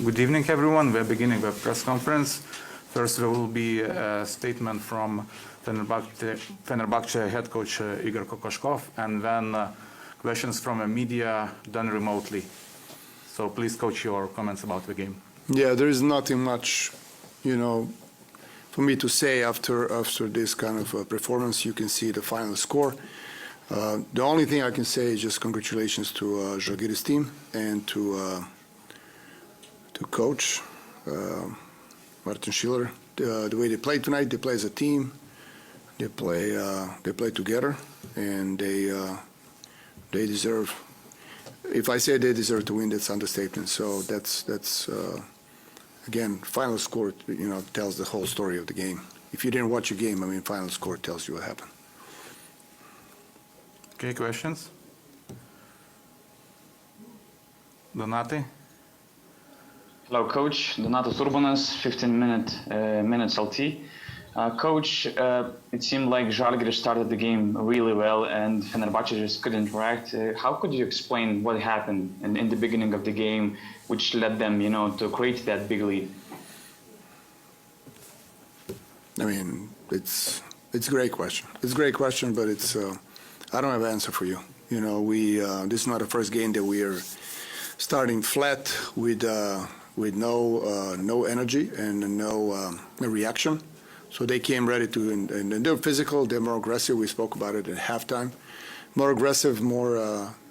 Good evening, everyone. We're beginning the press conference. First, there will be a statement from Fenerbahce head coach Igor Kokoškov, and then questions from the media done remotely. So please, coach, your comments about the game. Yeah, there is nothing much, for me to say after this kind of performance. You can see the final score. The only thing I can say is just congratulations to Schllerį's team and to coach Martin Schllerį. The way they played tonight, they play as a team. They play together, and they deserve. If I say they deserve to win, that's understatement. So that's again, final score. Tells the whole story of the game. If you didn't watch a game, final score tells you what happened. Okay, questions? Donati? Hello, Coach. Donatas Urbanas, 15 minutes LT. Coach, it seemed like Žalgiris started the game really well and Fenerbahce just couldn't react. How could you explain what happened in the beginning of the game, which led them, to create that big lead? It's a great question. It's a great question, but it's I don't have an answer for you. This is not the first game that we are starting flat with no energy and no reaction. So they came ready to, and they're physical, they're more aggressive. We spoke about it at halftime. More aggressive, more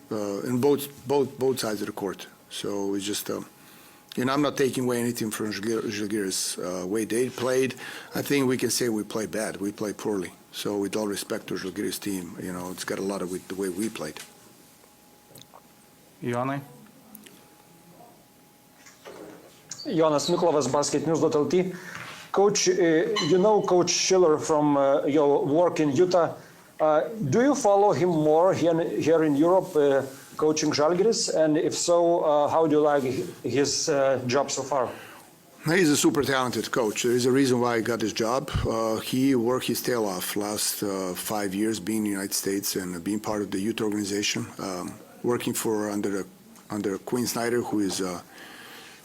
in both sides of the court. So it's just, I'm not taking away anything from Žalgiris' way they played. I think we can say we played bad. We played poorly. So with all respect to Žalgiris' team, it's got a lot of with the way we played. Jonai? Jonas Miklovas, basketnews.lt. Coach, Coach Schllerį from your work in Utah. Do you follow him more here in Europe, coaching Žalgiris? And if so, how do you like his job so far? He's a super talented coach. There is a reason why he got this job. He worked his tail off last 5 years being in the United States and being part of the youth organization, working for under Quinn Snyder, who is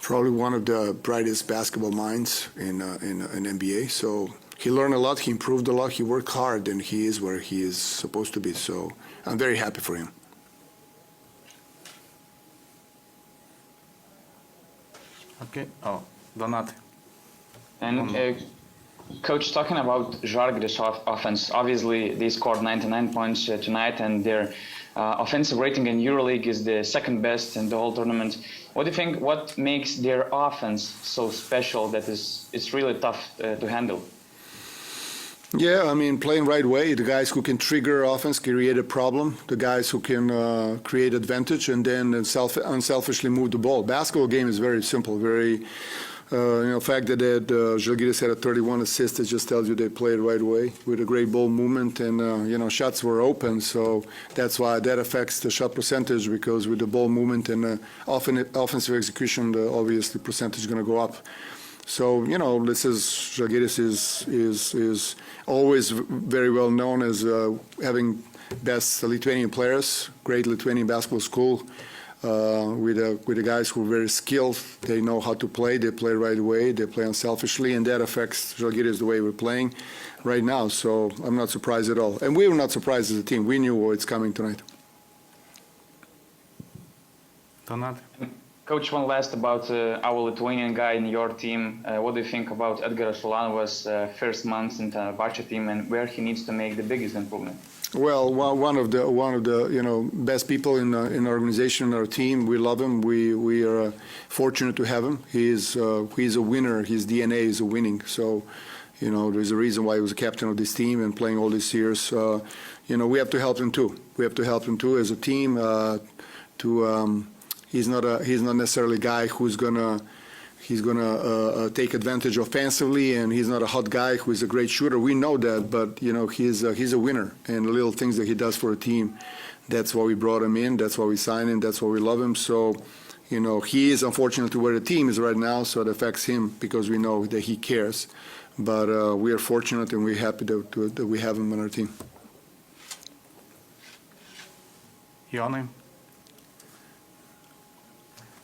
probably one of the brightest basketball minds in NBA. So he learned a lot, he improved a lot, he worked hard, and he is where he is supposed to be. So I'm very happy for him. Okay. Oh, Donati. And Coach, talking about Žalgiris offense, obviously they scored 99 points tonight, and their offensive rating in EuroLeague is the second best in the whole tournament. What do you think? What makes their offense so special that it's really tough to handle? Yeah, playing right way. The guys who can trigger offense, create a problem. The guys who can create advantage and then unselfishly move the ball. Basketball game is very simple. Very, fact that Žalgiris had a 31 assists, it just tells you they played right away with a great ball movement and shots were open. So that's why that affects the shot percentage, because with the ball movement and offensive execution, the obviously percentage is going to go up. So this is Žalgiris is always very well known as having best Lithuanian players, great Lithuanian basketball school. With the guys who are very skilled, they know how to play. They play right away. They play unselfishly, and that affects Žalgiris the way we're playing right now. So I'm not surprised at all, and we were not surprised as a team. We knew what's coming tonight. Donat? Coach, one last about our Lithuanian guy in your team. What do you think about Edgaras Ulanovas' first months in the Fenerbahce team, and where he needs to make the biggest improvement? Well, one of the best people in our organization, in our team. We love him. We are fortunate to have him. He's a winner. His DNA is a winning. So, there's a reason why he was a captain of this team and playing all these years. We have to help him too. We have to help him too as a team. He's not necessarily a guy who's gonna take advantage offensively, and he's not a hot guy who is a great shooter. We know that, but he's a winner, and the little things that he does for a team, that's why we brought him in, that's why we signed him, that's why we love him. So he is unfortunate to where the team is right now, so it affects him because we know that he cares. But we are fortunate and we're happy that we have him on our team. Jonai?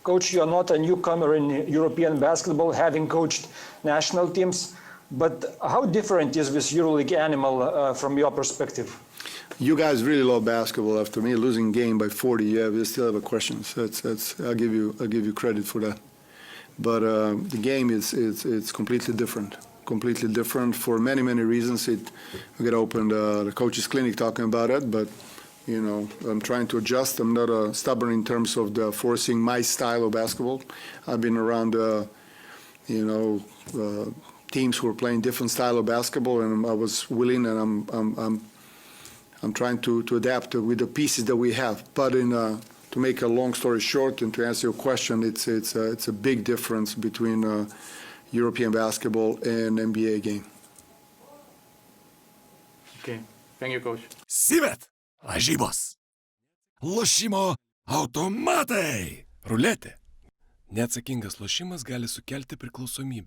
Coach, you're not a newcomer in European basketball, having coached national teams. But how different is this EuroLeague animal from your perspective? You guys really love basketball. After me losing game by 40, yeah, we still have a question. So I'll give you credit for that. But the game it's completely different. Completely different for many reasons. We got opened the coaches clinic talking about it, but you know, I'm trying to adjust. I'm not stubborn in terms of the forcing my style of basketball. I've been around, teams who are playing different style of basketball, and I was willing, and I'm trying to adapt with the pieces that we have. But to make a long story short, and to answer your question, it's a big difference between European basketball and NBA game. Okay, thank you, coach. Sivet, lažybos. Lošimo automatai. Ruletė. Neatsakingas lošimas gali sukelti priklausomybę.